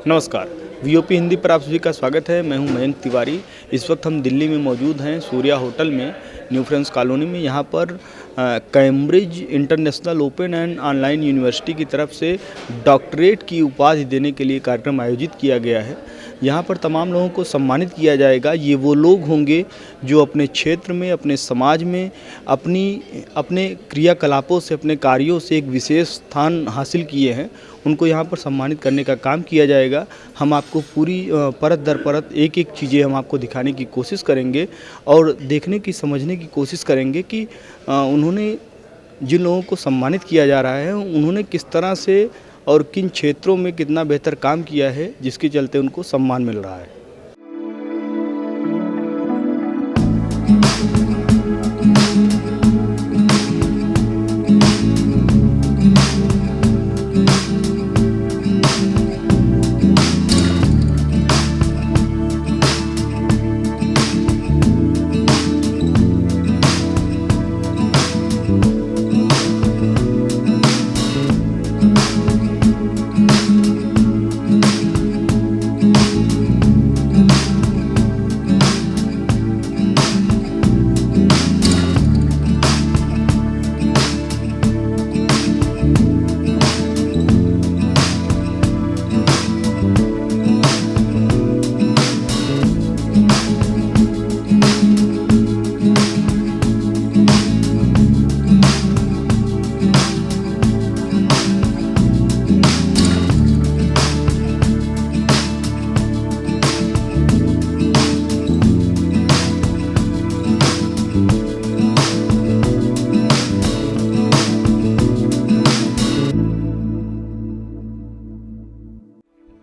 नमस्कार, वीओपी हिंदी पर आप सभी का स्वागत है। मैं हूं मयंक तिवारी। इस वक्त हम दिल्ली में मौजूद हैं, सूर्या होटल में, न्यू फ्रेंड्स कॉलोनी में। यहां पर Cambridge international open and online university की तरफ से डॉक्टरेट की उपाधि देने के लिए कार्यक्रम आयोजित किया गया है। यहाँ पर तमाम लोगों को सम्मानित किया जाएगा। ये वो लोग होंगे जो अपने क्षेत्र में, अपने समाज में, अपने क्रियाकलापों से, अपने कार्यों से एक विशेष स्थान हासिल किए हैं। उनको यहाँ पर सम्मानित करने का काम किया जाएगा। हम आपको पूरी परत दर परत एक-एक चीज़ें हम आपको दिखाने की कोशिश करेंगे और देखने की, समझने की कोशिश करेंगे कि उन्होंने जिन लोगों को सम्मानित किया जा रहा है, उन्होंने किस तरह से और किन क्षेत्रों में कितना बेहतर काम किया है, जिसके चलते उनको सम्मान मिल रहा है।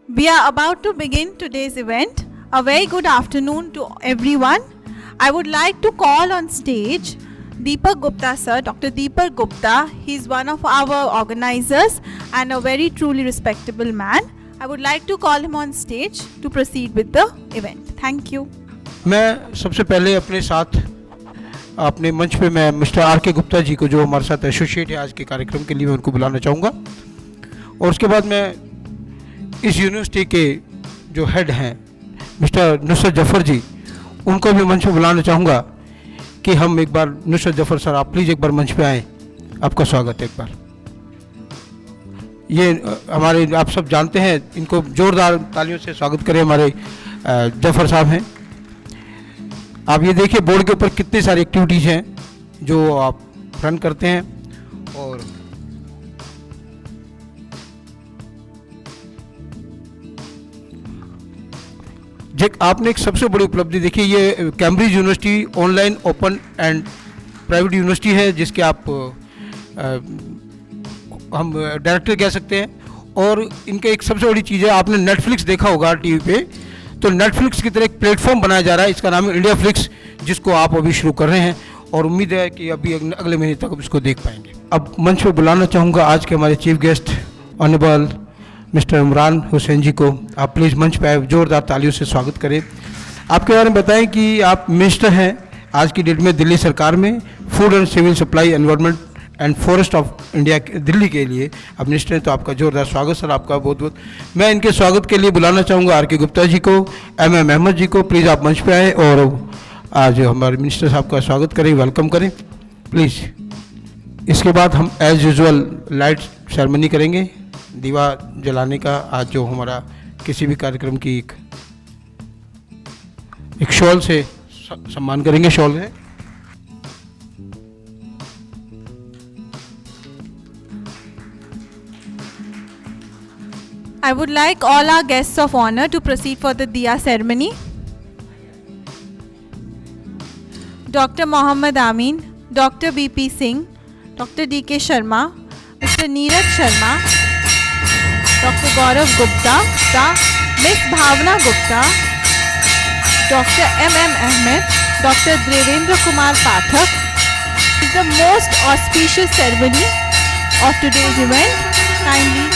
We are about to begin today's event. A very good afternoon to everyone. I would like to call on stage Deepak Gupta sir, Dr. Deepak Gupta. He is one of our organizers and a very truly respectable man. I would like to call him on stage to proceed with the event. Thank you. मैं सबसे पहले अपने साथ अपने मंच पे मैं mister are के गुप्ता जी को, जो हमारे साथ एसोसिएट है आज के कार्यक्रम के लिए, मैं उनको बुलाना चाहूँगा। और उसके बाद मैं इस यूनिवर्सिटी के जो हेड हैं मिस्टर नुसरत जफ़र जी, उनको भी मंच पे बुलाना चाहूँगा कि हम एक बार, नुसरत जफ़र सर आप प्लीज़ एक बार मंच पे आएँ। आपका स्वागत है एक बार। ये हमारे, आप सब जानते हैं, इनको जोरदार तालियों से स्वागत करें। हमारे जफ़र साहब हैं। आप ये देखिए बोर्ड के ऊपर कितनी सारी एक्टिविटीज़ हैं जो आप रन करते हैं। और आपने एक सबसे बड़ी उपलब्धि देखी, ये Cambridge university online open and private university है, जिसके आप हम डायरेक्टर कह सकते हैं। और इनका एक सबसे बड़ी चीज़ है, आपने नेटफ्लिक्स देखा होगा टीवी पे, तो नेटफ्लिक्स की तरह एक प्लेटफॉर्म बनाया जा रहा है। इसका नाम है इंडिया फ्लिक्स, जिसको आप अभी शुरू कर रहे हैं और उम्मीद है कि अभी अगले महीने तक इसको देख पाएंगे। अब मंच पर बुलाना चाहूँगा आज के हमारे chief guest honourable mister Imran Hussain ji को। आप प्लीज़ मंच पे आए, जोरदार तालियों से स्वागत करें। आपके बारे में बताएं कि आप मिनिस्टर हैं आज की डेट में दिल्ली सरकार में, food and civil supply, environment and forest of India Delhi के लिए आप मिनिस्टर हैं। तो आपका जोरदार स्वागत सर, आपका बहुत बहुत। मैं इनके स्वागत के लिए बुलाना चाहूँगा आर के गुप्ता जी को, MM अहमद जी को। प्लीज़ आप मंच पे आएँ और आज हमारे मिनिस्टर साहब का स्वागत करें, वेलकम करें प्लीज़। इसके बाद हम एज़ यूजुअल लाइट सेरेमनी करेंगे, दीवा जलाने का। आज जो हमारा किसी भी कार्यक्रम की एक शॉल से सम्मान करेंगे, शॉल है। I would like all our guests of honor to proceed for the Diya ceremony. Dr. Mohammad Amin, Dr. BP Singh, Dr. DK Sharma, Mr. Neeraj Sharma, Dr. Gaurav Gupta, Miss Bhavna Gupta, Dr. MM Ahmed, Dr. Devendra Kumar Pathak. It's the most auspicious ceremony of today's event. Kindly.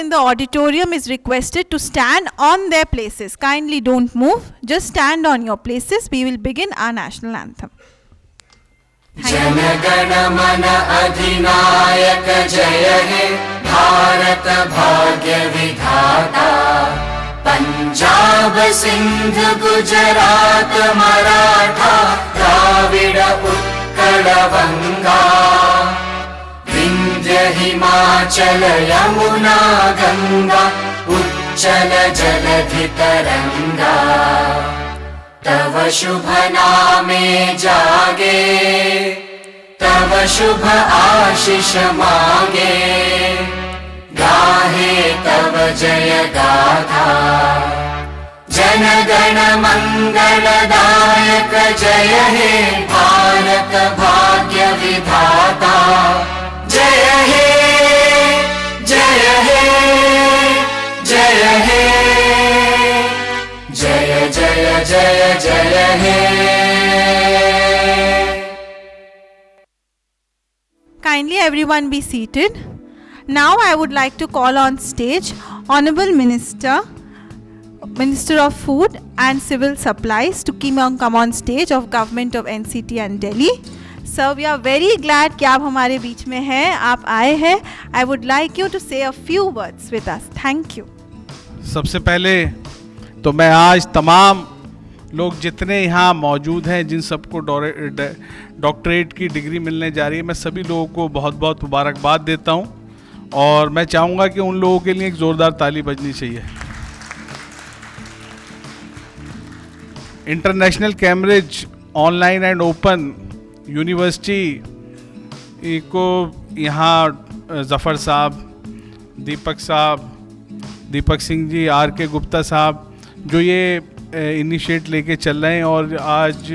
in the auditorium is requested to stand on their places. Kindly don't move. Just stand on your places. We will begin our national anthem. Jana Gana मन अधिनायक जय हे भारत भाग्य विधाता। पंजाब सिंध गुजरात मराठा द्राविड उत्कल बंगा। विंध्य हिमाचल यमुना गंगा उच्चल जलधि तरंगा। तव शुभ नामे जागे तव शुभ आशीष मांगे। गाहे तव जय गाथा जन गण मंगलदायक जय हे भारत भाग्य विधाता। जय हे जय हे जय हे जय जय जय जय हे। Kindly everyone be seated. Now I would like to call on stage Honorable Minister of Food and Civil Supplies to come on stage of Government of NCT and Delhi. Sir, we are very glad कि आप हमारे बीच में हैं, आप आए हैं. I would like you to say a few words with us. Thank you. सबसे पहले तो मैं आज तमाम लोग जितने यहाँ मौजूद हैं, जिन सबको डॉक्टरेट की डिग्री मिलने जा रही है, मैं सभी लोगों को बहुत बहुत मुबारकबाद देता हूँ। और मैं चाहूँगा कि उन लोगों के लिए एक ज़ोरदार ताली बजनी चाहिए। International Cambridge online and open university को यहाँ ज़फ़र साहब, दीपक सिंह जी, RK गुप्ता साहब जो ये इनिशिएट लेके चल रहे हैं, और आज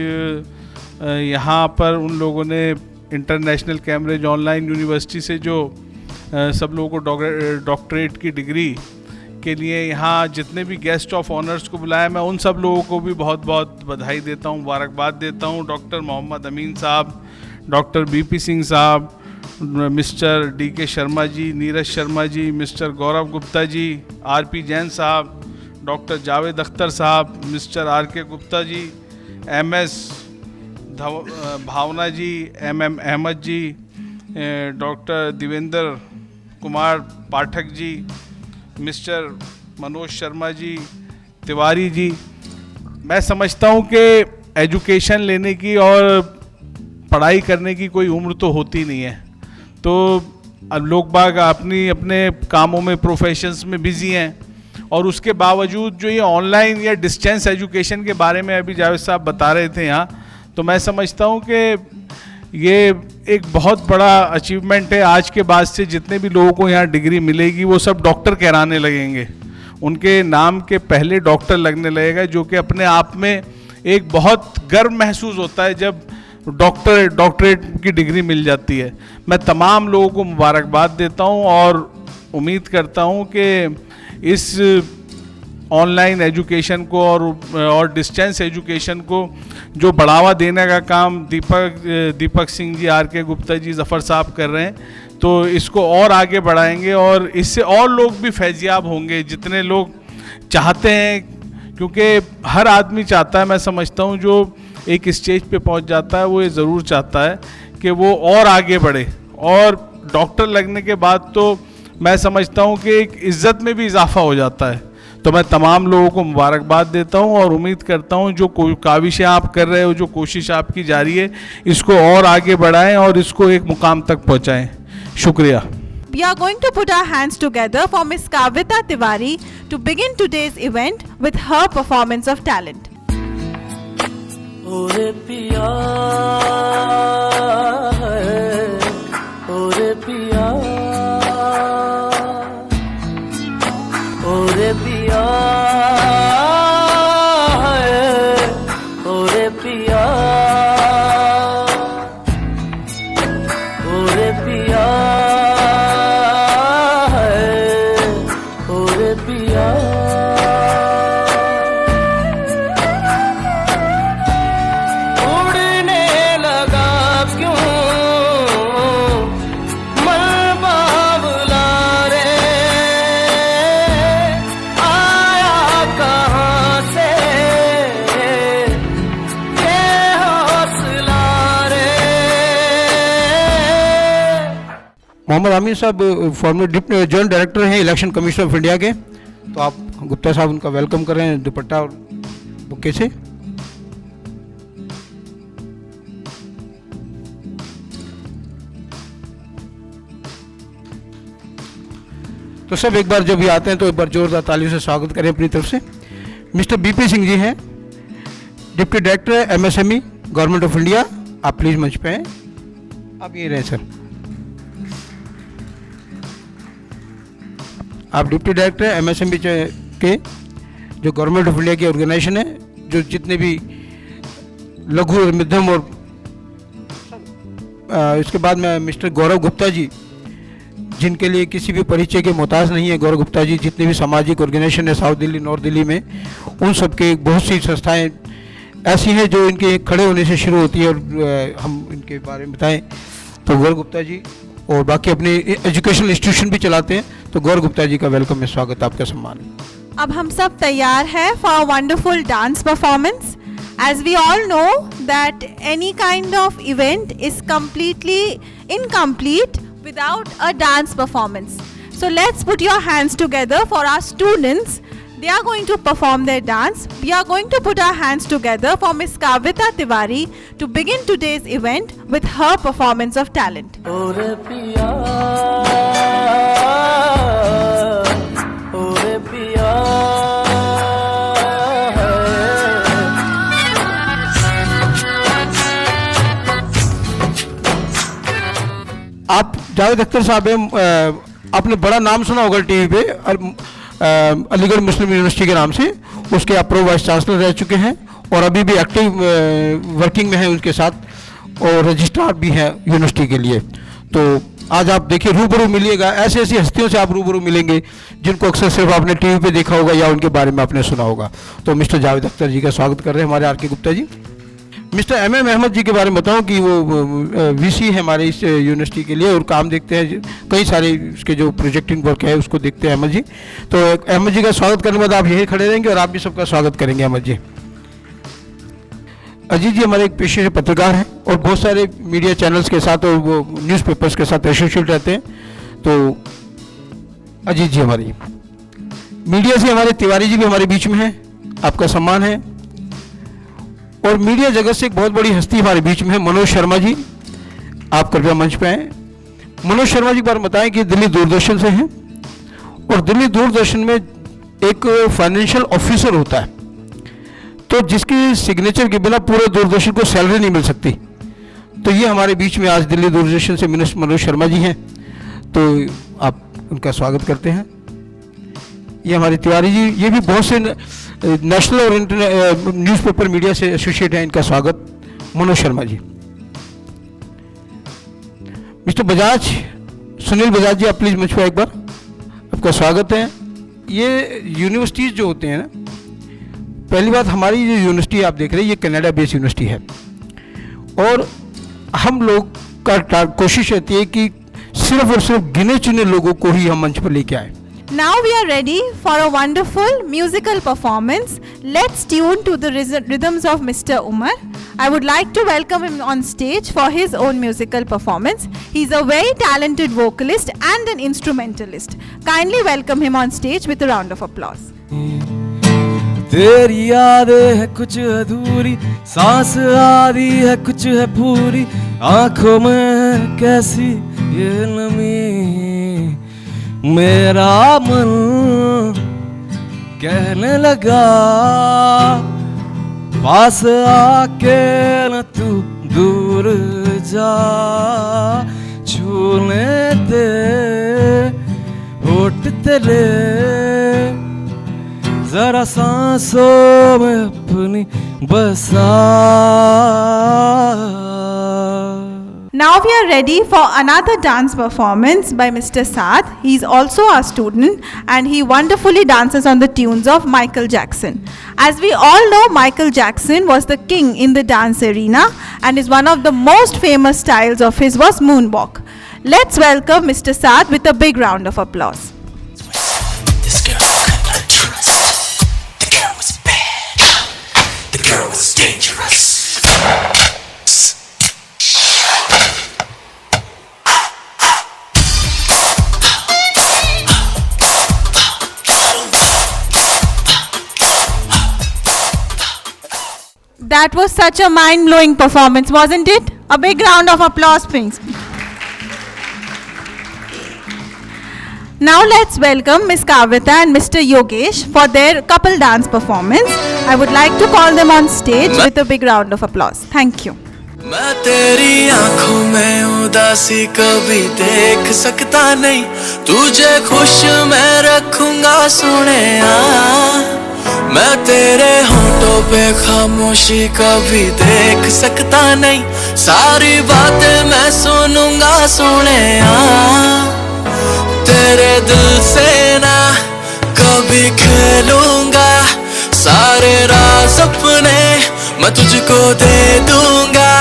यहाँ पर उन लोगों ने इंटरनेशनल कैम्ब्रिज ऑनलाइन यूनिवर्सिटी से जो सब लोगों को डॉक्टरेट की डिग्री के लिए यहाँ जितने भी गेस्ट ऑफ ऑनर्स को बुलाया, मैं उन सब लोगों को भी बहुत बहुत बधाई देता हूँ, मुबारकबाद देता हूँ। डॉक्टर मोहम्मद अमीन साहब, डॉक्टर BP सिंह साहब, mister DK Sharma ji, Neeraj Sharma ji, mister गौरव गुप्ता जी, RP जैन साहब, डॉक्टर जावेद अख्तर साहब, mister RK Gupta ji, MS भावना जी, MM अहमद जी, डॉक्टर देवेंद्र कुमार पाठक जी, मिस्टर मनोज शर्मा जी, तिवारी जी। मैं समझता हूँ कि एजुकेशन लेने की और पढ़ाई करने की कोई उम्र तो होती नहीं है, तो अब लोग बाग अपने कामों में, प्रोफेशंस में बिज़ी हैं, और उसके बावजूद जो ये ऑनलाइन या डिस्टेंस एजुकेशन के बारे में अभी जावेद साहब बता रहे थे यहाँ, तो मैं समझता हूँ कि ये एक बहुत बड़ा अचीवमेंट है। आज के बाद से जितने भी लोगों को यहाँ डिग्री मिलेगी वो सब डॉक्टर कहलाने लगेंगे, उनके नाम के पहले डॉक्टर लगने लगेगा, जो कि अपने आप में एक बहुत गर्व महसूस होता है जब डॉक्टरेट की डिग्री मिल जाती है। मैं तमाम लोगों को मुबारकबाद देता हूँ और उम्मीद करता हूँ कि इस ऑनलाइन एजुकेशन को और डिस्टेंस एजुकेशन को जो बढ़ावा देने का काम दीपक सिंह जी, RK गुप्ता जी, ज़फ़र साहब कर रहे हैं, तो इसको और आगे बढ़ाएंगे और इससे और लोग भी फैज़याब होंगे, जितने लोग चाहते हैं, क्योंकि हर आदमी चाहता है, मैं समझता हूँ जो एक स्टेज पे पहुँच जाता है वो ये ज़रूर चाहता है कि वो और आगे बढ़े, और डॉक्टर लगने के बाद तो मैं समझता हूँ कि एक इज़्ज़त में भी इजाफा हो जाता है। तो मैं तमाम लोगों को मुबारकबाद देता हूं और उम्मीद करता हूं जो काविशें आप कर रहे हो, जो कोशिश आपकी जारी है, इसको और आगे बढ़ाएं और इसको एक मुकाम तक पहुंचाएं। शुक्रिया। We are going to put our hands together for Miss Kavita Tiwari to begin today's event with her performance of talent. ओरे पिया ओरे पिया ओरे पिया ओरे पिया ओरे पिया ओरे पिया उड़ने लगा क्यों मन बाबला रे मोहम्मद आमिर साहब फॉर्मर जॉइंट डायरेक्टर हैं इलेक्शन कमीशन ऑफ इंडिया के, तो आप गुप्ता साहब उनका वेलकम कर रहे हैं दुपट्टा और बुके से। तो सब एक बार जब भी आते हैं तो एक बार जोरदार तालियों से स्वागत करें अपनी तरफ से। मिस्टर बीपी सिंह जी हैं, deputy director MSME government of India, आप प्लीज मंच पे हैं, आप ये रहे सर। आप डिप्टी डायरेक्टर एमएसएमई के जो गवर्नमेंट ऑफ इंडिया की ऑर्गेनाइजेशन है, जो जितने भी लघु और मध्यम और इसके बाद में मिस्टर गौरव गुप्ता जी, जिनके लिए किसी भी परिचय के मोहताज नहीं है। गौरव गुप्ता जी जितने भी सामाजिक ऑर्गेनाइजेशन है साउथ दिल्ली नॉर्थ दिल्ली में, उन सब के बहुत सी संस्थाएं ऐसी हैं जो इनके खड़े होने से शुरू होती है, और हम इनके बारे में बताएं तो गौरव गुप्ता जी और बाकी अपने एजुकेशनल इंस्टीट्यूशन भी चलाते हैं। तो गौरव गुप्ता जी का वेलकम में स्वागत, आपका सम्मान है। अब हम सब तैयार हैं for a wonderful dance performance. As we all know that any kind of event is completely incomplete without a dance performance. So let's put your hands together for our students. They are going to perform their dance. We are going to put our hands together for Miss Kavita Tiwari to begin today's event with her performance of talent. ओरे पिया, ओरे पिया आप जावेद अख्तर साहब हैं, आपने बड़ा नाम सुना होगा टीवी पे, अलीगढ़ मुस्लिम यूनिवर्सिटी के नाम से, उसके आप प्रो वाइस चांसलर रह चुके हैं और अभी भी एक्टिव वर्किंग में हैं उनके साथ, और रजिस्ट्रार भी हैं यूनिवर्सिटी के लिए। तो आज आप देखिए रूबरू मिलिएगा, ऐसी ऐसी हस्तियों से आप रूबरू मिलेंगे जिनको अक्सर सिर्फ आपने टीवी पे देखा होगा या उनके बारे में आपने सुना होगा। तो मिस्टर जावेद अख्तर जी का स्वागत कर रहे हैं हमारे आर के गुप्ता जी। मिस्टर एम अहमद जी के बारे में बताऊं कि वो वीसी है हमारे इस यूनिवर्सिटी के लिए, और काम देखते हैं कई सारे उसके जो प्रोजेक्टिंग वर्क है उसको देखते हैं अहमद जी। तो अहमद जी का स्वागत करने के बाद आप यहीं खड़े रहेंगे और आप भी सबका स्वागत करेंगे अहमद जी। अजीत जी हमारे एक पेशे से पत्रकार हैं और बहुत सारे मीडिया चैनल्स के साथ और वो न्यूज़पेपर्स के साथ एसोसिएट रहते हैं। तो अजीत जी हमारी मीडिया से हमारे तिवारी जी भी हमारे बीच में हैं, आपका सम्मान है। और मीडिया जगत से एक बहुत बड़ी हस्ती हमारे बीच में है, मनोज शर्मा जी, आप कृपया मंच पे आए। मनोज शर्मा जी के बारे में बताएं कि दिल्ली दूरदर्शन से हैं, और दिल्ली दूरदर्शन में एक फाइनेंशियल ऑफिसर होता है, तो जिसकी सिग्नेचर के बिना पूरे दूरदर्शन को सैलरी नहीं मिल सकती। तो ये हमारे बीच में आज दिल्ली दूरदर्शन से मिनिस्टर मनोज शर्मा जी हैं, तो आप उनका स्वागत करते हैं। ये हमारे तिवारी जी, ये भी बहुत से नेशनल और न्यूज़पेपर मीडिया से एसोसिएट हैं, इनका स्वागत मनोज शर्मा जी। मिस्टर बजाज, सुनील बजाज जी, आप प्लीज मुझ पर एक बार, आपका स्वागत है। ये यूनिवर्सिटीज़ जो होते हैं ना, पहली बात हमारी जो यूनिवर्सिटी आप देख रहे हैं ये कनाडा बेस्ड यूनिवर्सिटी है, और हम लोग का कोशिश रहती है कि सिर्फ और सिर्फ गिने चुने लोगों को ही हम मंच पर लेके आए। Now we are ready for a wonderful musical performance. Let's tune to the rhythms of Mr. Umar. I would like to welcome him on stage for his own musical performance. He's a very talented vocalist and an instrumentalist. Kindly welcome him on stage with a round of applause. तेरी यादें है कुछ अधूरी, सांस आधी है कुछ है पूरी, आंखों में कैसी ये नमी, मेरा मन कहने लगा पास आके न तू दूर जा, छूने दे होठ तेरे जरा सांसों में अपनी बसा। Now we are ready for another dance performance by Mr. Saad. He is also our student and he wonderfully dances on the tunes of Michael Jackson. As we all know, Michael Jackson was the king in the dance arena, and is one of the most famous styles of his was moonwalk. Let's welcome Mr. Saad with a big round of applause. This girl I could not trust. The girl was bad. The girl was dangerous. That was such a mind-blowing performance, wasn't it? A big round of applause, please. Now let's welcome Ms. Kavrita and Mr. Yogesh for their couple dance performance. I would like to call them on stage with a big round of applause. Thank you. मैं तेरी आंखों में उदासी कभी देख सकता नहीं, तुझे खुश मैं रखूंगा सोनिया। मैं तेरे होठों पे खामोशी कभी देख सकता नहीं, सारी बातें मैं सुनूंगा सोनिया। तेरे दिल से ना कभी खेलूंगा, सारे राज अपने मैं तुझको दे दूंगा।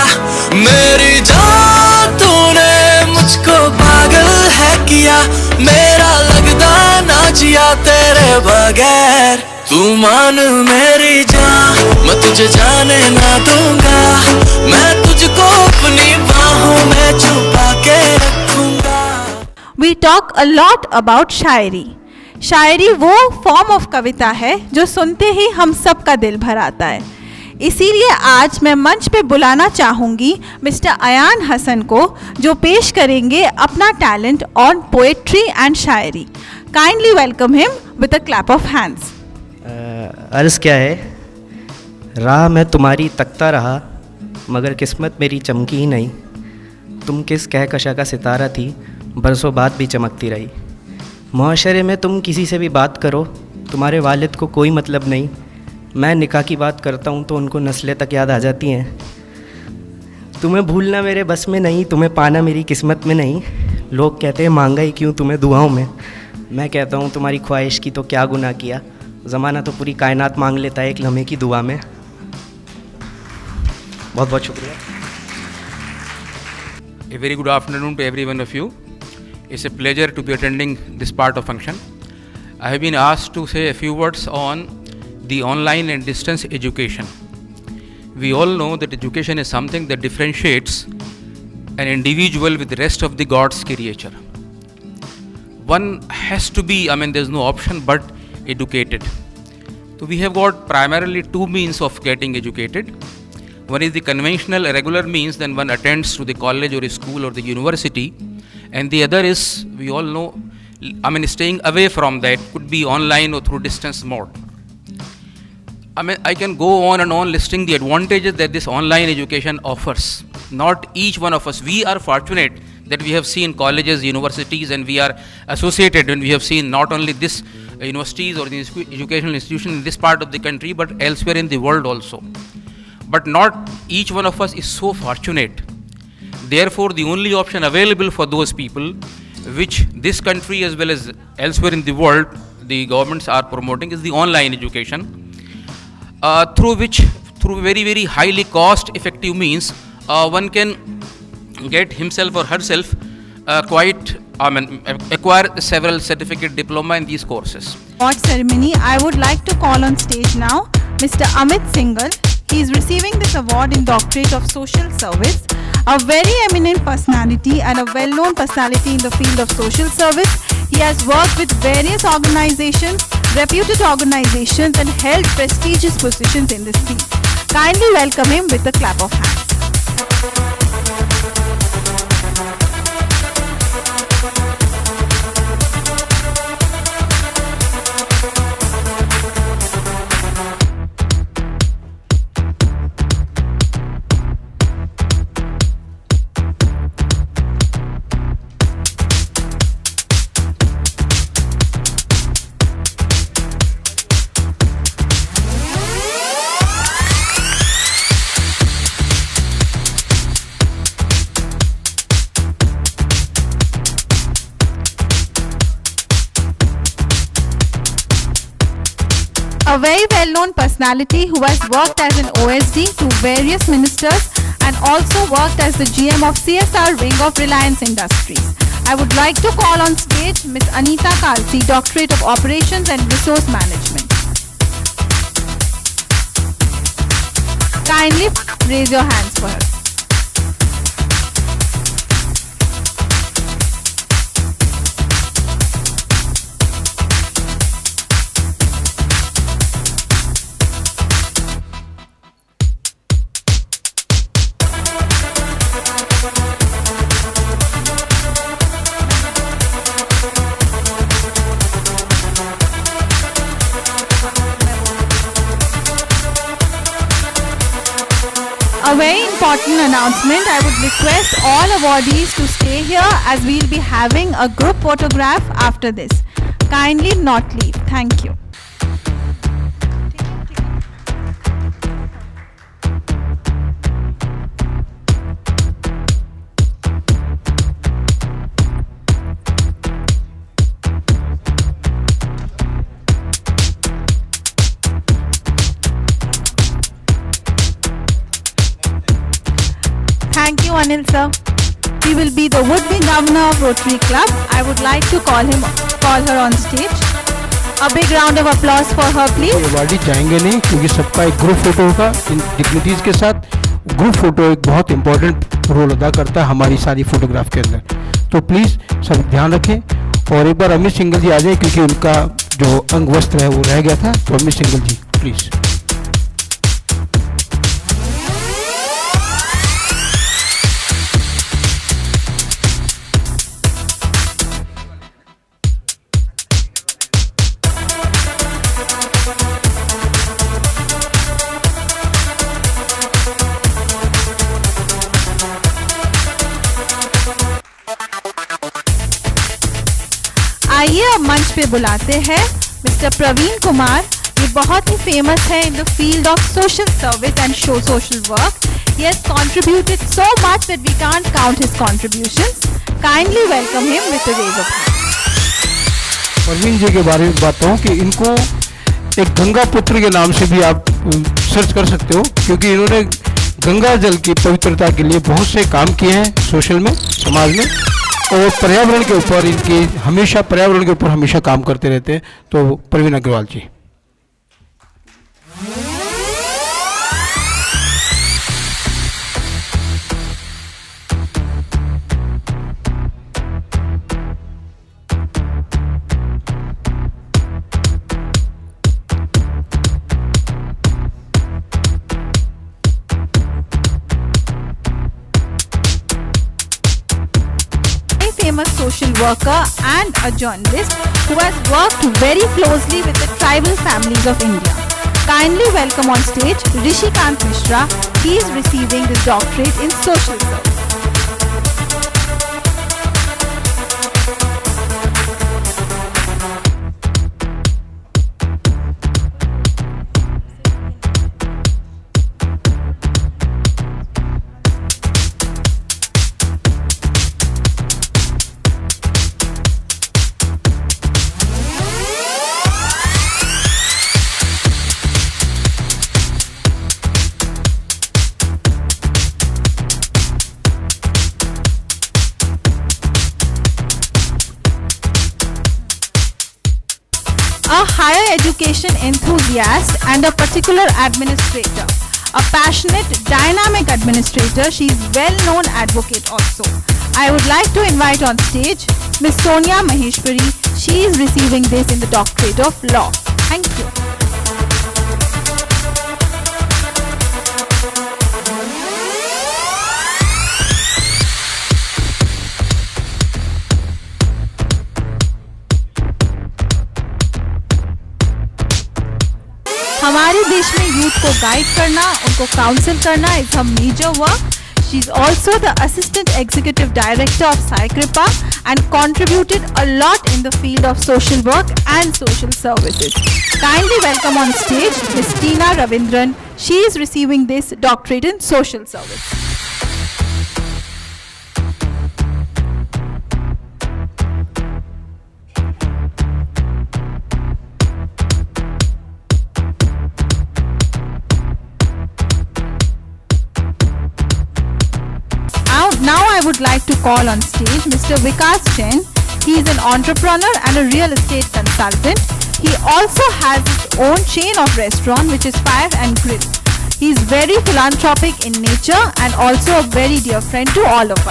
मेरी जान तूने मुझको पागल है किया, मेरा लगता ना जिया तेरे बगैर। तू मान मेरी जान, मैं तुझे जाने ना दूंगा, मैं तुझको अपनी बाहों में छुपा के रखूंगा। We talk a lot about शायरी। शायरी वो फॉर्म ऑफ कविता है जो सुनते ही हम सब का दिल भर आता है। इसीलिए आज मैं मंच पे बुलाना चाहूँगी मिस्टर अयान हसन को, जो पेश करेंगे अपना talent on poetry and Shayari. Kindly welcome him with a clap of hands. अर्ज़ क्या है, राह मैं तुम्हारी तकता रहा मगर किस्मत मेरी चमकी ही नहीं। तुम किस कहकशा का सितारा थी, बरसों बाद भी चमकती रही। मुआशरे में तुम किसी से भी बात करो, तुम्हारे वालिद को कोई मतलब नहीं। मैं निकाह की बात करता हूँ तो उनको नस्लें तक याद आ जाती हैं। तुम्हें भूलना मेरे बस में नहीं, तुम्हें पाना मेरी किस्मत में नहीं। लोग कहते हैं मांगा ही क्यों तुम्हें दुआओं में, मैं कहता हूँ तुम्हारी ख्वाहिश की तो क्या गुनाह किया। ज़माना तो पूरी कायनात मांग लेता है एक लम्हे की दुआ में। बहुत बहुत शुक्रिया। A very good afternoon to every one of you. It's a pleasure to be attending this part of function. I have been asked to say a few words on the online and distance education. We all know that education is something that differentiates an individual with the rest of the God's creature. One has to be, there's no option but educated. So we have got primarily two means of getting educated. One is the conventional regular means, then one attends to the college or a school or the university, and the other is, we all know, staying away from that, could be online or through distance mode. I can go on and on listing the advantages that this online education offers. Not each one of us, we are fortunate that we have seen colleges, universities, and we are associated, and we have seen not only this universities or the educational institution in this part of the country, but elsewhere in the world also. But not each one of us is so fortunate. Therefore, the only option available for those people, which this country as well as elsewhere in the world, the governments are promoting, is the online education, through very, very highly cost-effective means, one can get himself or herself acquire several certificate diploma in these courses. Award ceremony, I would like to call on stage now Mr. Amit Singhal. He is receiving this award in Doctorate of Social Service, a very eminent personality and a well-known personality in the field of social service. He has worked with various organizations, reputed organizations, and held prestigious positions in this field. Kindly welcome him with a clap of hands. A very well-known personality who has worked as an OSD to various ministers and also worked as the GM of CSR wing of Reliance Industries. I would like to call on stage Ms. Anita Kalsi, Doctorate of Operations and Resource Management. Kindly raise your hands for her. important announcement. I would request all awardees to stay here as we'll be having a group photograph after this. Kindly not leave. Thank you. Thank you, Anil sir. He will be the would-be governor of Rotary Club. I would like to call her on stage. A big round of applause for her, please. Awardee जाएंगे नहीं क्योंकि सबका एक group photo होगा इन dignitaries के साथ. Group photo एक बहुत इंपॉर्टेंट रोल अदा करता है हमारी सारी फोटोग्राफ के अंदर. तो प्लीज़ सब ध्यान रखें और एक बार अमित सिंघल जी आ जाए क्योंकि उनका जो अंग वस्त्र है वो रह गया था. तो अमित सिंघल जी प्लीज़. आइए अब मंच पे बुलाते हैं मिस्टर प्रवीण कुमार. ये बहुत ही फेमस है in the field of social service and social work. He has contributed so much that we can't count his contributions. Kindly welcome him with a raise of hands. Praveen ji के बारे में बात हूँ कि इनको एक गंगा पुत्र के नाम से भी आप सर्च कर सकते हो क्योंकि इन्होंने गंगा जल की पवित्रता के लिए बहुत से काम किए हैं सोशल में, समाज में, और पर्यावरण के ऊपर पर्यावरण के ऊपर हमेशा काम करते रहते हैं. तो प्रवीण अग्रवाल जी. Famous social worker and a journalist who has worked very closely with the tribal families of India. Kindly welcome on stage Rishikant Mishra. He is receiving his doctorate in social service. A higher education enthusiast and a particular administrator. A passionate, dynamic administrator. She is well-known advocate also. I would like to invite on stage Ms. Sonia Maheshwari. She is receiving this in the Doctorate of Law. Thank you. हमारे देश में youth को guide करना, उनको counsel करना is a major work. She is also the Assistant Executive Director of Sai-Kripa and contributed a lot in the field of social work and social services. Kindly welcome on stage Ms. Tina Ravindran. She is receiving this doctorate in social service. Now I would like to call on stage Mr. Vikas Jain. He is an entrepreneur and a real estate consultant. He also has his own chain of restaurant which is Fire and Grill. He is very philanthropic in nature and also a very dear friend to all of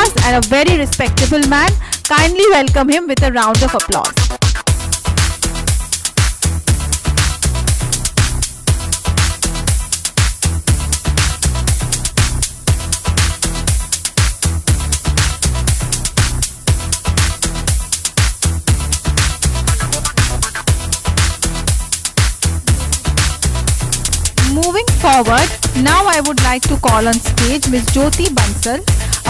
us and a very respectable man. Kindly welcome him with a round of applause. Moving forward, now I would like to call on stage Ms. Jyoti Bansal,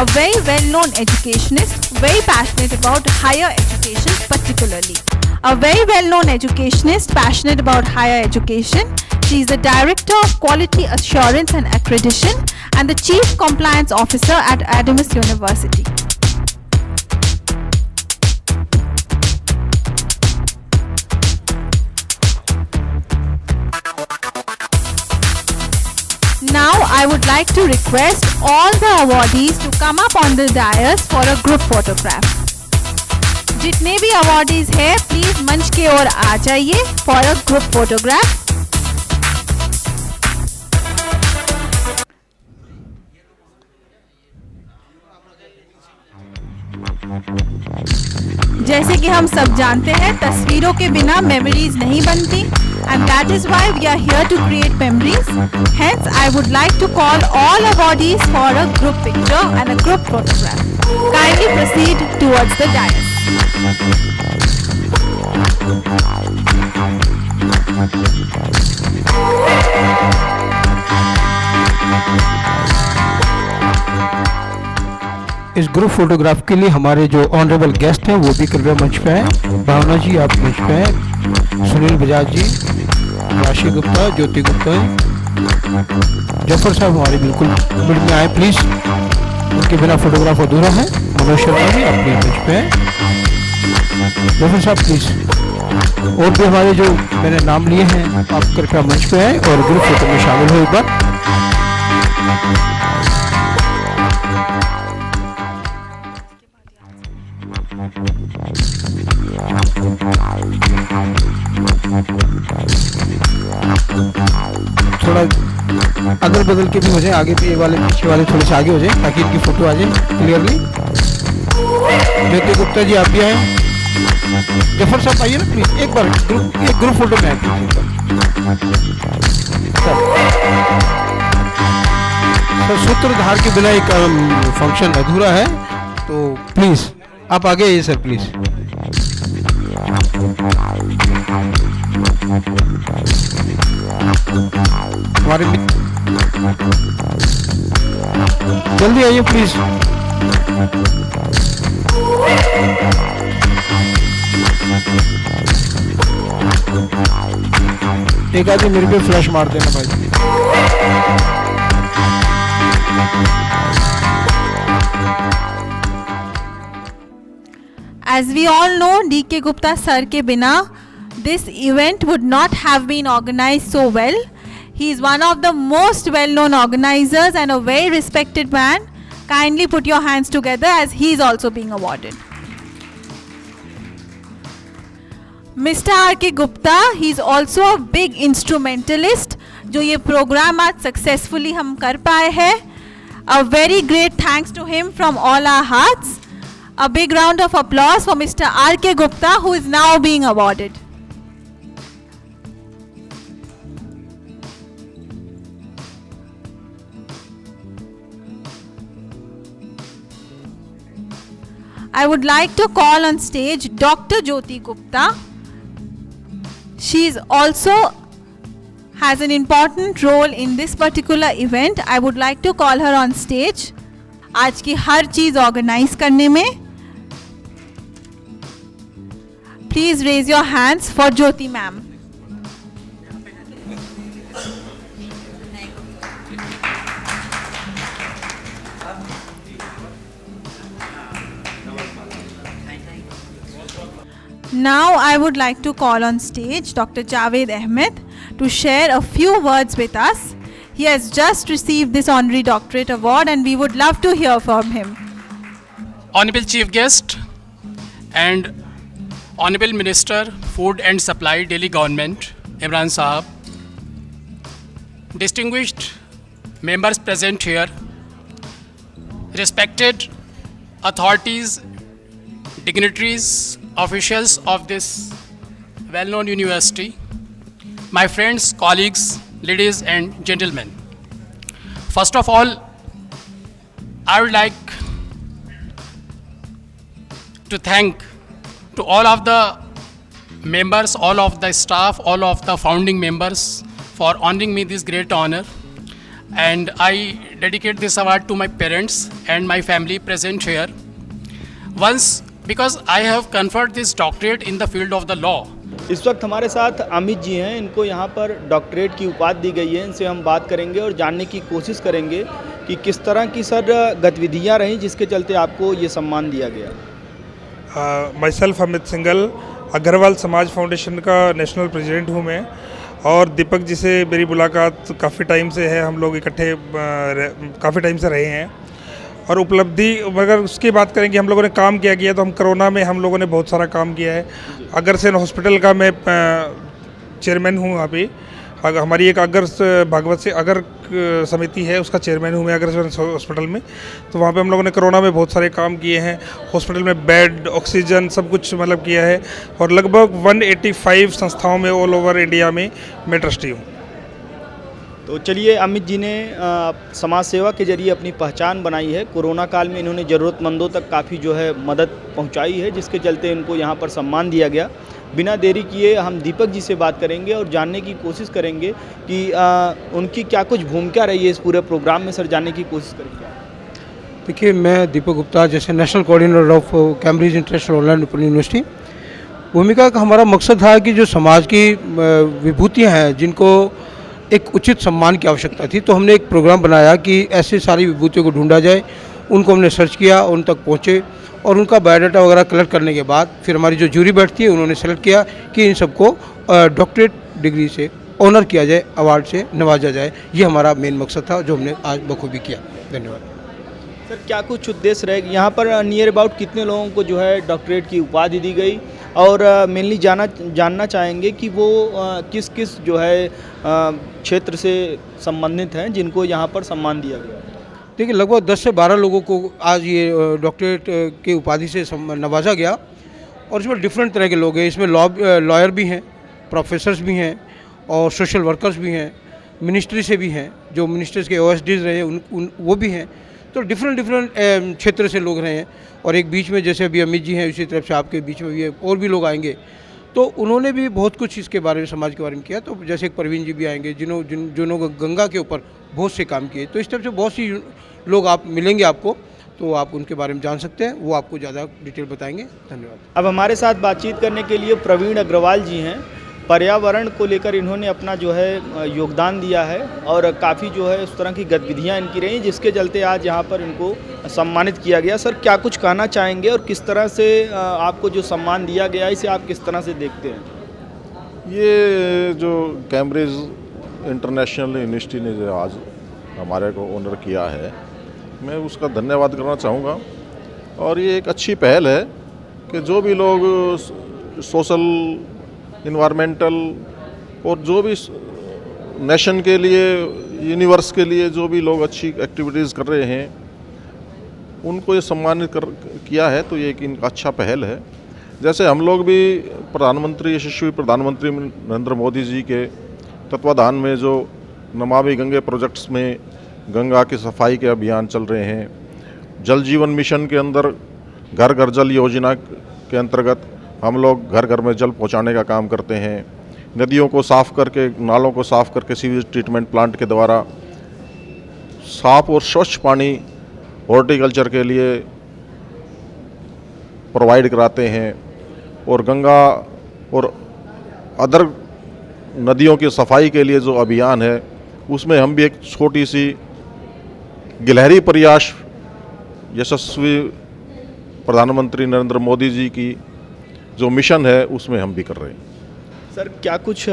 a very well-known educationist, very passionate about higher education particularly. A very well-known educationist, passionate about higher education. She is the Director of Quality Assurance and Accreditation and the Chief Compliance Officer at Adamus University. Now I would like to request all the awardees to come up on the dais for a group photograph. जितने भी awardees हैं, please मंच के ओर आ जाइए for a group photograph. जैसे कि हम सब जानते हैं, तस्वीरों के बिना मेमोरीज नहीं बनती, and that is why we are here to create memories. Hence, I would like to call all awardees for a group picture and a group photograph. Kindly proceed towards the dais. इस group photograph के लिए हमारे जो honourable guest हैं वो भी कृपया मंच पे आए। भावना जी आप मंच पे आए, सुनील बजाज जी, राशि गुप्ता, ज्योति गुप्ता, जफर साहब हमारे बिल्कुल मिड में आए प्लीज़, उनके बिना फोटोग्राफ अधूरा है। मनोज शर्मा जी आप प्लीज़ मंच पे आए, जफर साहब प्लीज़। और भी हमारे जो मैंने नाम लिए हैं आप कृपया मंच पे आए और ग्रुप फोटो में शामिल हो एक बार। थोड़ा अदल बदल के भी हो जाए, आगे भी वाले पीछे वाले थोड़े से आगे हो जाए ताकि इनकी फोटो आ जाए क्लियरली। ज्योति गुप्ता जी आप भी आए, जफर साहब आइए ना प्लीज, एक बार एक ग्रुप फोटो में आए प्लीज। सर सूत्रधार के बिना एक फंक्शन अधूरा है, तो प्लीज आप आगे आइए सर प्लीज। हमारे जल्दी आइए प्लीज। एक आदमी मेरे पे फ्लैश मार देना भाई। As we all know, D.K. Gupta sir के बिना this event would not have been organized so well. He is one of the most well-known organizers and a very respected man. Kindly put your hands together as he is also being awarded. Mr. R.K. Gupta, he is also a big instrumentalist जो ये programme आज successfully हम कर पाए हैं. A very great thanks to him from all our hearts. A big round of applause for Mr. R.K. Gupta, who is now being awarded. I would like to call on stage Dr. Jyoti Gupta. She is also has an important role in this particular event. I would like to call her on stage. आज की हर चीज organise करने में please raise your hands for Jyoti ma'am. Now I would like to call on stage Dr. Javed Ahmed to share a few words with us. He has just received this honorary doctorate award and we would love to hear from him. Honorable Chief Guest and Honorable Minister, Food and Supply, Delhi Government, Imran Sahab, distinguished members present here, respected authorities, dignitaries, officials of this well-known university, my friends, colleagues, ladies and gentlemen. First of all, I would like to thank to all of the members, all of the staff, all of the founding members for honoring me this great honor. and I dedicate this award to my parents and my family present here. Once, because I have conferred this doctorate in the field of the law. इस वक्त हमारे साथ अमित जी हैं, इनको यहाँ पर doctorate की उपाधि दी गई है। इनसे हम बात करेंगे और जानने की कोशिश करेंगे कि किस तरह की सर गतिविधियाँ रहीं जिसके चलते आपको ये सम्मान दिया गया। Myself Amit Singal, Agrawal Samaj foundation का नेशनल प्रेसिडेंट हूँ मैं, और दीपक जी से मेरी मुलाकात काफ़ी टाइम से है, हम लोग इकट्ठे काफ़ी टाइम से रहे हैं। और उपलब्धि अगर उसकी बात करेंगे, हम लोगों ने काम किया गया तो हम कोरोना में हम लोगों ने बहुत सारा काम किया है। अग्रसेन हॉस्पिटल का मैं चेयरमैन हूँ वहाँ पे। हमारी एक भागवत से अगर समिति है, उसका चेयरमैन हूँ मैं अग्रसेन हॉस्पिटल में। तो वहाँ पे हम लोगों ने कोरोना में बहुत सारे काम किए हैं। हॉस्पिटल में बेड, ऑक्सीजन सब कुछ मतलब किया है, और लगभग 185 संस्थाओं में ऑल ओवर इंडिया में मैं ट्रस्टी हूँ। तो चलिए, अमित जी ने समाज सेवा के जरिए अपनी पहचान बनाई है। कोरोना काल में इन्होंने ज़रूरतमंदों तक काफ़ी जो है मदद पहुंचाई है, जिसके चलते इनको यहां पर सम्मान दिया गया। बिना देरी किए हम दीपक जी से बात करेंगे और जानने की कोशिश करेंगे कि उनकी क्या कुछ भूमिका रही है इस पूरे प्रोग्राम में। सर, जानने की कोशिश करेंगे। देखिए, मैं दीपक गुप्ता, जैसे national coordinator of Cambridge international online open university. भूमिका का हमारा मकसद था कि जो समाज की विभूतियाँ हैं, जिनको एक उचित सम्मान की आवश्यकता थी, तो हमने एक प्रोग्राम बनाया कि ऐसे सारी विभूतियों को ढूंढा जाए। उनको हमने सर्च किया, उन तक पहुँचे और उनका बायोडाटा वगैरह कलेक्ट करने के बाद फिर हमारी जो जूरी बैठती है, उन्होंने सेलेक्ट किया कि इन सबको डॉक्टरेट डिग्री से ऑनर किया जाए, अवार्ड से नवाजा जाए। ये हमारा मेन मकसद था, जो हमने आज बखूबी किया। धन्यवाद। सर, क्या कुछ उद्देश्य रहेगा यहाँ पर? नियर अबाउट कितने लोगों को जो है डॉक्टरेट की उपाधि दी गई, और मेनली जानना चाहेंगे कि वो किस किस जो है क्षेत्र से संबंधित हैं जिनको यहाँ पर सम्मान दिया गया? देखिए, लगभग 10 से 12 लोगों को आज ये डॉक्टरेट की उपाधि से नवाजा गया, और इसमें डिफरेंट तरह के लोग हैं। इसमें लॉयर भी हैं, प्रोफेसर्स भी हैं, और सोशल वर्कर्स भी हैं, मिनिस्ट्री से भी हैं, जो मिनिस्टर्स के OSDs रहे वो भी हैं। तो डिफरेंट क्षेत्र से लोग रहे हैं। और एक बीच में जैसे अभी अमित जी हैं, उसी तरफ से आपके बीच में भी और भी लोग आएंगे, तो उन्होंने भी बहुत कुछ इसके बारे में, समाज के बारे में किया। तो जैसे एक परवीन जी भी आएंगे, जिन्होंने गंगा के ऊपर बहुत से काम किए। तो इस तरफ से बहुत सी लोग आप मिलेंगे आपको, तो आप उनके बारे में जान सकते हैं, वो आपको ज़्यादा डिटेल बताएंगे। धन्यवाद। अब हमारे साथ बातचीत करने के लिए प्रवीण अग्रवाल जी हैं। पर्यावरण को लेकर इन्होंने अपना जो है योगदान दिया है, और काफ़ी जो है उस तरह की गतिविधियां इनकी रही, जिसके चलते आज यहाँ पर इनको सम्मानित किया गया। सर, क्या कुछ कहना चाहेंगे, और किस तरह से आपको जो सम्मान दिया गया इसे आप किस तरह से देखते हैं? ये जो कैम्ब्रिज इंटरनेशनल यूनिवर्सिटी ने जो आज हमारे को ऑनर किया है, मैं उसका धन्यवाद करना चाहूँगा। और ये एक अच्छी पहल है कि जो भी लोग सोशल, इन्वायरमेंटल और जो भी नेशन के लिए, यूनिवर्स के लिए जो भी लोग अच्छी एक्टिविटीज़ कर रहे हैं, उनको ये सम्मानित किया है। तो ये एक इनका अच्छा पहल है। जैसे हम लोग भी प्रधानमंत्री, यशस्वी प्रधानमंत्री नरेंद्र मोदी जी के तत्वाधान में जो नमामि गंगे प्रोजेक्ट्स में गंगा की सफाई के अभियान चल रहे हैं, जल जीवन मिशन के अंदर घर घर जल योजना के अंतर्गत हम लोग घर घर में जल पहुंचाने का काम करते हैं। नदियों को साफ़ करके, नालों को साफ़ करके सीवेज ट्रीटमेंट प्लांट के द्वारा साफ और स्वच्छ पानी हॉर्टिकल्चर के लिए प्रोवाइड कराते हैं। और गंगा और अदर नदियों की सफाई के लिए जो अभियान है, उसमें हम भी एक छोटी सी गिलहरी प्रयास यशस्वी प्रधानमंत्री नरेंद्र मोदी जी की जो मिशन है, उसमें हम भी कर रहे हैं। सर, क्या कुछ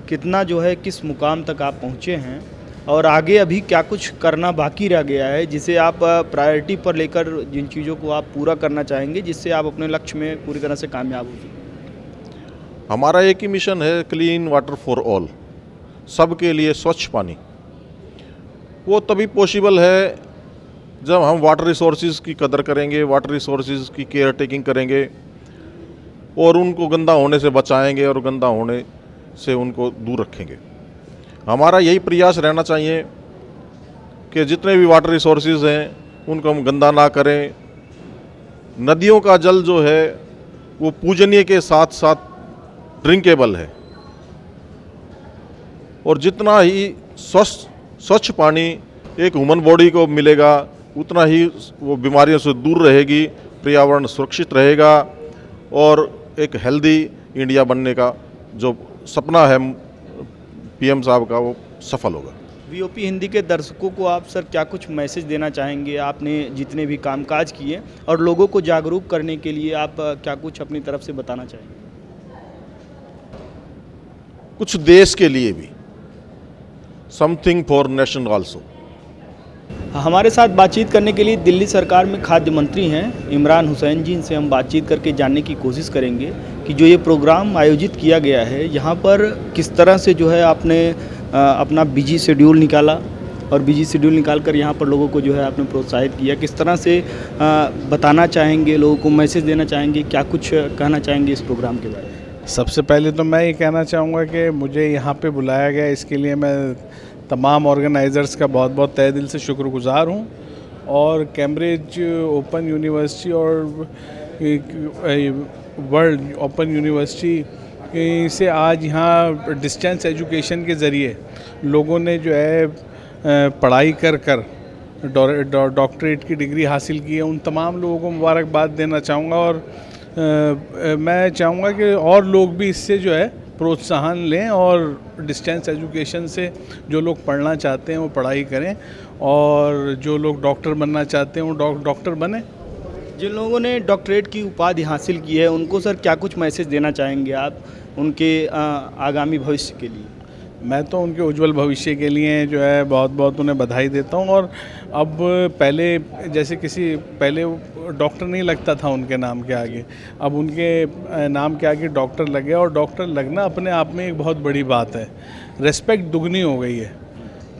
कितना जो है किस मुकाम तक आप पहुँचे हैं, और आगे अभी क्या कुछ करना बाकी रह गया है, जिसे आप प्रायोरिटी पर लेकर जिन चीज़ों को आप पूरा करना चाहेंगे, जिससे आप अपने लक्ष्य में पूरी तरह से कामयाब हो सकें? हमारा एक ही मिशन है, क्लीन वाटर फॉर ऑल, सबके लिए स्वच्छ पानी। वो तभी पॉसिबल है जब हम वाटर रिसोर्सेज की कदर करेंगे, वाटर रिसोर्सेज की केयर टेकिंग करेंगे, और उनको गंदा होने से बचाएंगे और गंदा होने से उनको दूर रखेंगे। हमारा यही प्रयास रहना चाहिए कि जितने भी वाटर रिसोर्सेज हैं उनको हम गंदा ना करें। नदियों का जल जो है वो पूजनीय के साथ साथ ड्रिंकेबल है, और जितना ही स्वच्छ पानी एक ह्यूमन बॉडी को मिलेगा, उतना ही वो बीमारियों से दूर रहेगी, पर्यावरण सुरक्षित रहेगा और एक हेल्दी इंडिया बनने का जो सपना है पीएम साहब का वो सफल होगा। वीओपी हिंदी के दर्शकों को आप सर क्या कुछ मैसेज देना चाहेंगे? आपने जितने भी कामकाज किए और लोगों को जागरूक करने के लिए आप क्या कुछ अपनी तरफ से बताना चाहेंगे? कुछ देश के लिए भी, समथिंग फॉर नेशन आल्सो। हमारे साथ बातचीत करने के लिए दिल्ली सरकार में खाद्य मंत्री हैं इमरान हुसैन जी, इनसे हम बातचीत करके जानने की कोशिश करेंगे कि जो ये प्रोग्राम आयोजित किया गया है यहाँ पर किस तरह से जो है आपने अपना बिजी शेड्यूल निकाला और बिजी शेड्यूल निकाल कर यहाँ पर लोगों को जो है आपने प्रोत्साहित किया, किस तरह से बताना चाहेंगे, लोगों को मैसेज देना चाहेंगे, क्या कुछ कहना चाहेंगे इस प्रोग्राम के बारे में? सबसे पहले तो मैं ये कहना चाहूँगा कि मुझे यहाँ पे बुलाया गया, इसके लिए मैं तमाम ऑर्गेनाइज़र्स का बहुत बहुत तहे दिल से शुक्रगुजार हूँ। और कैम्ब्रिज ओपन यूनिवर्सिटी और वर्ल्ड ओपन यूनिवर्सिटी से आज यहाँ डिस्टेंस एजुकेशन के ज़रिए लोगों ने जो है पढ़ाई कर कर डॉक्टरेट की डिग्री हासिल की है, उन तमाम लोगों को मुबारकबाद देना चाहूँगा। और मैं चाहूँगा कि और लोग भी इससे जो है प्रोत्साहन लें और डिस्टेंस एजुकेशन से जो लोग पढ़ना चाहते हैं वो पढ़ाई करें और जो लोग डॉक्टर बनना चाहते हैं वो डॉक्टर बने। जिन लोगों ने डॉक्टरेट की उपाधि हासिल की है उनको सर क्या कुछ मैसेज देना चाहेंगे आप उनके आगामी भविष्य के लिए? मैं तो उनके उज्जवल भविष्य के लिए जो है बहुत बहुत उन्हें बधाई देता हूँ। और अब पहले जैसे पहले डॉक्टर नहीं लगता था उनके नाम के आगे, अब उनके नाम के आगे डॉक्टर लगे और डॉक्टर लगना अपने आप में एक बहुत बड़ी बात है, रेस्पेक्ट दुगनी हो गई है।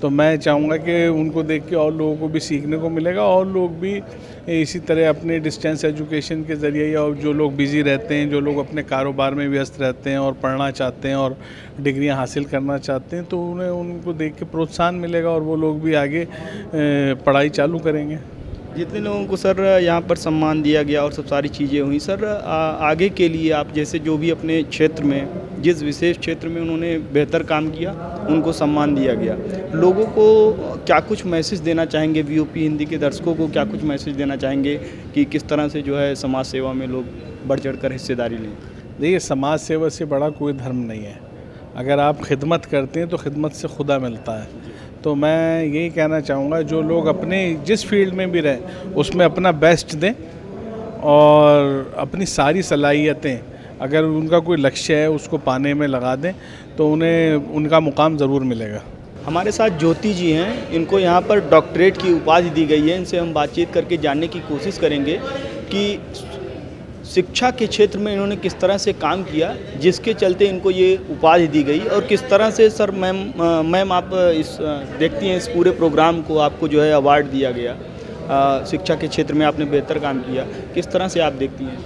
तो मैं चाहूँगा कि उनको देख के और लोगों को भी सीखने को मिलेगा और लोग भी इसी तरह अपने डिस्टेंस एजुकेशन के ज़रिए या जो लोग बिज़ी रहते हैं, जो लोग अपने कारोबार में व्यस्त रहते हैं और पढ़ना चाहते हैं और डिग्रियां हासिल करना चाहते हैं, तो उन्हें उनको देख के प्रोत्साहन मिलेगा और वो लोग भी आगे पढ़ाई चालू करेंगे। जितने लोगों को सर यहाँ पर सम्मान दिया गया और सब सारी चीज़ें हुई सर, आगे के लिए आप जैसे जो भी अपने क्षेत्र में जिस विशेष क्षेत्र में उन्होंने बेहतर काम किया उनको सम्मान दिया गया, लोगों को क्या कुछ मैसेज देना चाहेंगे? वीओपी हिंदी के दर्शकों को क्या कुछ मैसेज देना चाहेंगे कि किस तरह से जो है समाज सेवा में लोग बढ़ चढ़ कर हिस्सेदारी लें? देखिए, समाज सेवा से बड़ा कोई धर्म नहीं है। अगर आप खिदमत करते हैं तो खिदमत से खुदा मिलता है। तो मैं यही कहना चाहूँगा जो लोग अपने जिस फील्ड में भी रहें उसमें अपना बेस्ट दें और अपनी सारी सलाहियतें, अगर उनका कोई लक्ष्य है उसको पाने में लगा दें तो उन्हें उनका मुकाम ज़रूर मिलेगा। हमारे साथ ज्योति जी हैं, इनको यहाँ पर डॉक्टरेट की उपाधि दी गई है। इनसे हम बातचीत करके जानने की कोशिश करेंगे कि शिक्षा के क्षेत्र में इन्होंने किस तरह से काम किया जिसके चलते इनको ये उपाधि दी गई और किस तरह से सर मैम आप इस देखती हैं इस पूरे प्रोग्राम को, आपको जो है अवार्ड दिया गया, शिक्षा के क्षेत्र में आपने बेहतर काम किया, किस तरह से आप देखती हैं?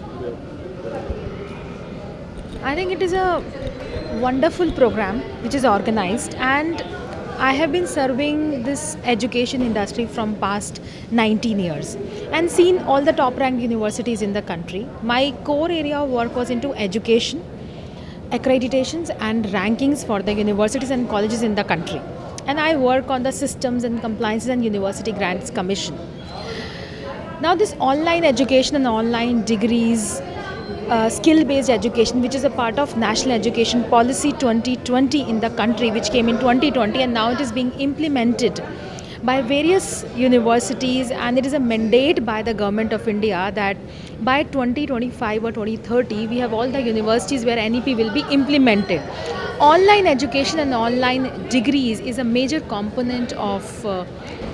I think it is a wonderful program which is organized, and I have been serving this education industry from past 19 years and seen all the top ranked universities in the country. My core area of work was into education, accreditations and rankings for the universities and colleges in the country. And I work on the systems and compliances and university grants commission. Now this online education and online degrees, skill-based education, which is a part of National Education Policy 2020 in the country, which came in 2020, and now it is being implemented by various universities, and it is a mandate by the Government of India that by 2025 or 2030 we have all the universities where NEP will be implemented. Online education and online degrees is a major component of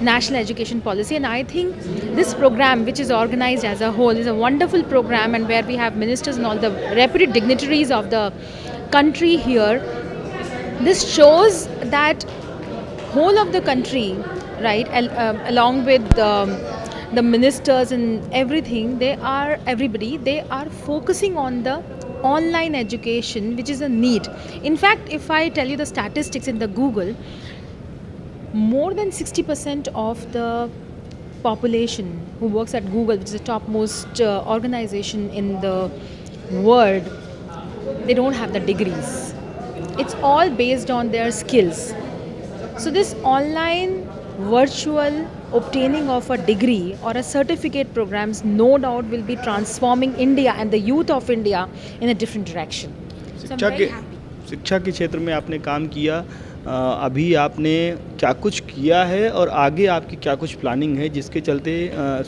National Education Policy, and I think this program, which is organized as a whole, is a wonderful program, and where we have ministers and all the reputed dignitaries of the country here. This shows that whole of the country, right, along with the ministers and everything, they are focusing on the online education, which is a need. In fact, if I tell you the statistics in the Google, more than 60% of the population who works at Google, which is the topmost organization in the world, they don't have the degrees. It's all based on their skills. So this online virtual obtaining of a degree or a certificate programs no doubt will be transforming India and the youth of India in a different direction. So I'm very happy. शिक्षा के क्षेत्र में आपने काम किया, अभी आपने क्या कुछ किया है और आगे आपकी क्या कुछ प्लानिंग है जिसके चलते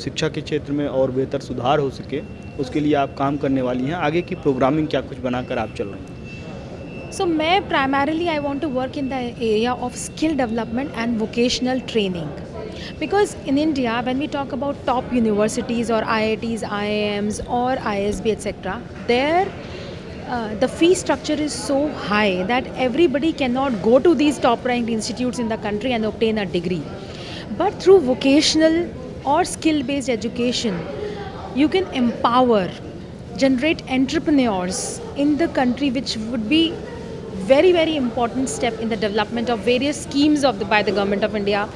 शिक्षा के क्षेत्र में और बेहतर सुधार हो सके, उसके लिए आप काम करने वाली हैं? आगे की प्रोग्रामिंग क्या कुछ बनाकर आप चल रहे हैं? So मैं primarily I want to work in the area of skill development and vocational training. Because in India, when we talk about top universities or IITs, IIMs or ISB, etc., there the fee structure is so high that everybody cannot go to these top ranked institutes in the country and obtain a degree. But through vocational or skill based education, you can empower, generate entrepreneurs in the country, which would be very important step in the development of various schemes by the government of India,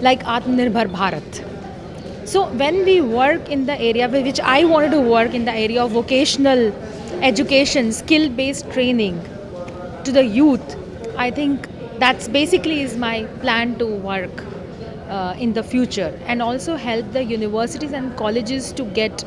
like Atmanirbhar Bharat. So when we work in the area which I wanted to work in the area of vocational education, skill based training to the youth, I think that's basically is my plan to work in the future, and also help the universities and colleges to get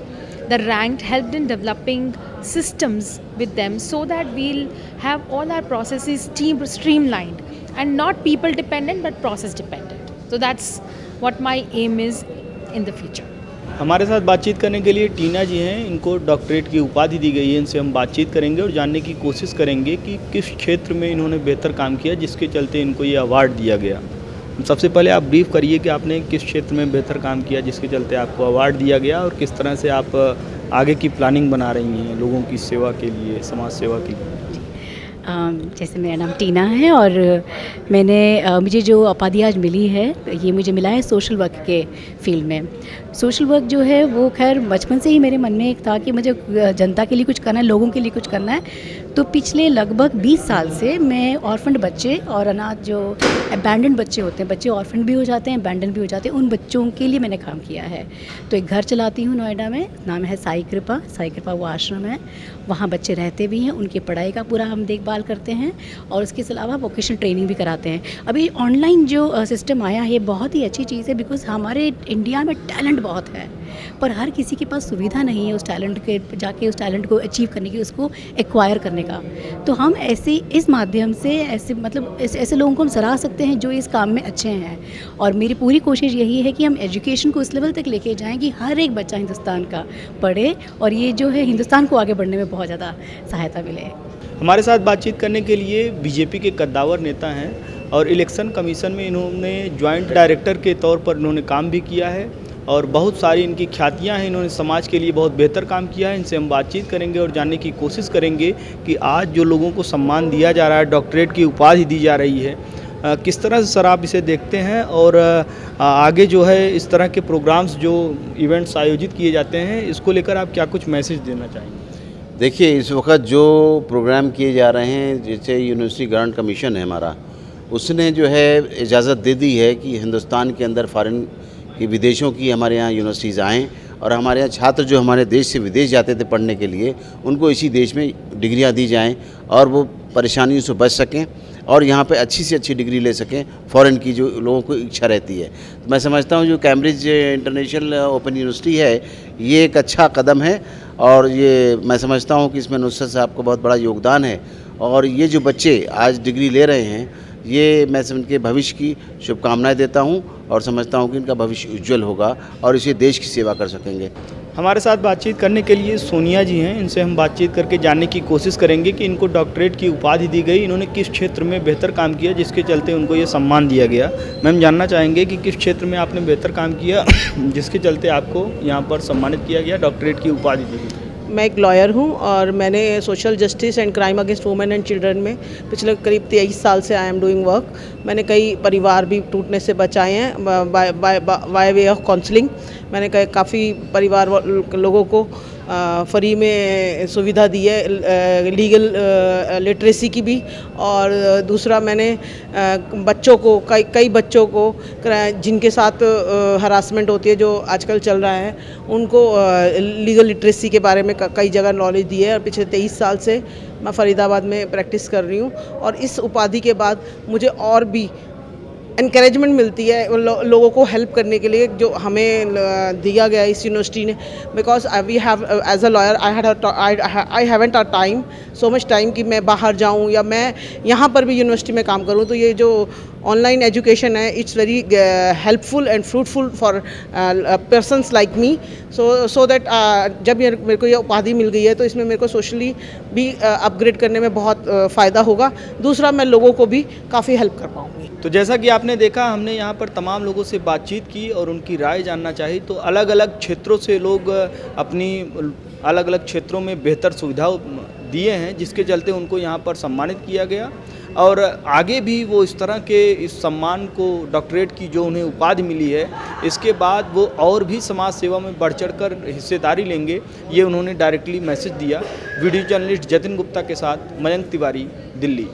the ranked, helped in developing systems with them, so that we'll have all our processes streamlined and not people dependent but process dependent. So that's what my aim is in the future. हमारे साथ बातचीत करने के लिए टीना जी हैं, इनको doctorate की उपाधि दी गई है। इनसे हम बातचीत करेंगे और जानने की कोशिश करेंगे कि किस क्षेत्र में इन्होंने बेहतर काम किया जिसके चलते इनको ये अवार्ड दिया गया। सबसे पहले आप ब्रीफ करिए कि आपने किस क्षेत्र में बेहतर काम किया जिसके चलते आपको अवार्ड दिया गया, और किस तरह से आप आगे की प्लानिंग बना रही हैं लोगों की सेवा के लिए, समाज सेवा के लिए। जैसे मेरा नाम टीना है और मुझे जो उपाधि आज मिली है, ये मुझे मिला है सोशल वर्क के फील्ड में। सोशल वर्क जो है वो खैर बचपन से ही मेरे मन में एक था कि मुझे जनता के लिए कुछ करना है, लोगों के लिए कुछ करना है। तो पिछले लगभग 20 साल से मैं ऑर्फन बच्चे और अनाथ जो अबैंडन बच्चे होते हैं, बच्चे ऑर्फन भी हो जाते हैं, अबैंडन भी हो जाते हैं, उन बच्चों के लिए मैंने काम किया है। तो एक घर चलाती हूँ नोएडा में, नाम है साई कृपा वो आश्रम है। वहाँ बच्चे रहते भी हैं, उनकी पढ़ाई का पूरा हम देखभाल करते हैं और उसके अलावा वोकेशनल ट्रेनिंग भी कराते हैं। अभी ऑनलाइन जो सिस्टम आया है बहुत ही अच्छी चीज़ है, बिकॉज हमारे इंडिया में टैलेंट बहुत है पर हर किसी के पास सुविधा नहीं है उस टैलेंट के जाके उस टैलेंट को अचीव करने की, उसको एक्वायर करने का। तो हम ऐसे इस माध्यम से ऐसे लोगों को हम सराह सकते हैं जो इस काम में अच्छे हैं। और मेरी पूरी कोशिश यही है कि हम एजुकेशन को इस लेवल तक लेके जाएं कि हर एक बच्चा हिंदुस्तान का पढ़े और ये जो है हिंदुस्तान को आगे बढ़ने में बहुत ज़्यादा सहायता मिले। हमारे साथ बातचीत करने के लिए बीजेपी के कद्दावर नेता हैं और इलेक्शन कमीशन में इन्होंने ज्वाइंट डायरेक्टर के तौर पर इन्होंने काम भी किया है और बहुत सारी इनकी ख्यातियाँ हैं, इन्होंने समाज के लिए बहुत बेहतर काम किया है। इनसे हम बातचीत करेंगे और जानने की कोशिश करेंगे कि आज जो लोगों को सम्मान दिया जा रहा है, डॉक्टरेट की उपाधि दी जा रही है, किस तरह से सर आप इसे देखते हैं और आगे जो है इस तरह के प्रोग्राम्स जो इवेंट्स आयोजित किए जाते हैं इसको लेकर आप क्या कुछ मैसेज देना चाहेंगे? देखिए, इस वक्त जो प्रोग्राम किए जा रहे हैं, जैसे यूनिवर्सिटी ग्रांट कमीशन है हमारा, उसने जो है इजाज़त दे दी है कि हिंदुस्तान के अंदर फ़ॉरेन की विदेशों की हमारे यहाँ यूनिवर्सिटीज़ आएँ और हमारे यहाँ छात्र जो हमारे देश से विदेश जाते थे पढ़ने के लिए, उनको इसी देश में डिग्रियाँ दी जाएँ और वो परेशानियों से बच सकें और यहाँ पे अच्छी से अच्छी डिग्री ले सकें, फ़ॉरेन की जो लोगों को इच्छा रहती है। तो मैं समझता हूँ जो कैम्ब्रिज इंटरनेशनल ओपन यूनिवर्सिटी है, ये एक अच्छा कदम है और ये मैं समझता हूँ कि इसमें नुसरत साहब का बहुत बड़ा योगदान है। और ये जो बच्चे आज डिग्री ले रहे हैं, ये मैं इनके भविष्य की शुभकामनाएं देता हूं और समझता हूं कि इनका भविष्य उज्जवल होगा और इसे देश की सेवा कर सकेंगे। हमारे साथ बातचीत करने के लिए सोनिया जी हैं, इनसे हम बातचीत करके जानने की कोशिश करेंगे कि इनको डॉक्टरेट की उपाधि दी गई, इन्होंने किस क्षेत्र में बेहतर काम किया जिसके चलते उनको ये सम्मान दिया गया। मैम, जानना चाहेंगे कि किस क्षेत्र में आपने बेहतर काम किया जिसके चलते आपको यहाँ पर सम्मानित किया गया, डॉक्टरेट की उपाधि दी गई? मैं एक लॉयर हूँ और मैंने social justice and crime against women and children में पिछले करीब 23 साल से आई एम डूइंग वर्क। मैंने कई परिवार भी टूटने से बचाए हैं बाय वे ऑफ काउंसलिंग। मैंने काफ़ी परिवार लोगों को फ्री में सुविधा दी है, लीगल लिटरेसी की भी। और दूसरा मैंने बच्चों को कई बच्चों को जिनके साथ हरासमेंट होती है जो आजकल चल रहा है, उनको लीगल लिटरेसी के बारे में कई जगह नॉलेज दी है। और पिछले 23 साल से मैं फरीदाबाद में प्रैक्टिस कर रही हूँ और इस उपाधि के बाद मुझे और भी इनकरेजमेंट मिलती है लोगों को हेल्प करने के लिए जो हमें दिया गया इस यूनिवर्सिटी ने, because we have as a lawyer I haven't a time so much time कि मैं बाहर जाऊं या मैं यहाँ पर भी यूनिवर्सिटी में काम करूं। तो ये जो ऑनलाइन एजुकेशन है it's very helpful and fruitful for persons like me, so that जब मेरे को ये उपाधि मिल गई है तो इसमें मेरे को सोशली भी अपग्रेड करने में बहुत फ़ायदा होगा। दूसरा, मैं लोगों को भी काफ़ी हेल्प कर पाऊँगी। तो जैसा कि आपने देखा, हमने यहाँ पर तमाम लोगों से बातचीत की और उनकी राय जानना चाही। तो अलग अलग क्षेत्रों से लोग अपनी अलग अलग क्षेत्रों में बेहतर सुविधा दिए हैं, जिसके चलते उनको यहाँ पर सम्मानित किया गया और आगे भी वो इस तरह के इस सम्मान को, डॉक्टरेट की जो उन्हें उपाधि मिली है, इसके बाद वो और भी समाज सेवा में बढ़ चढ़ कर हिस्सेदारी लेंगे, ये उन्होंने डायरेक्टली मैसेज दिया। वीडियो जर्नलिस्ट जतिन गुप्ता के साथ मयंक तिवारी, दिल्ली।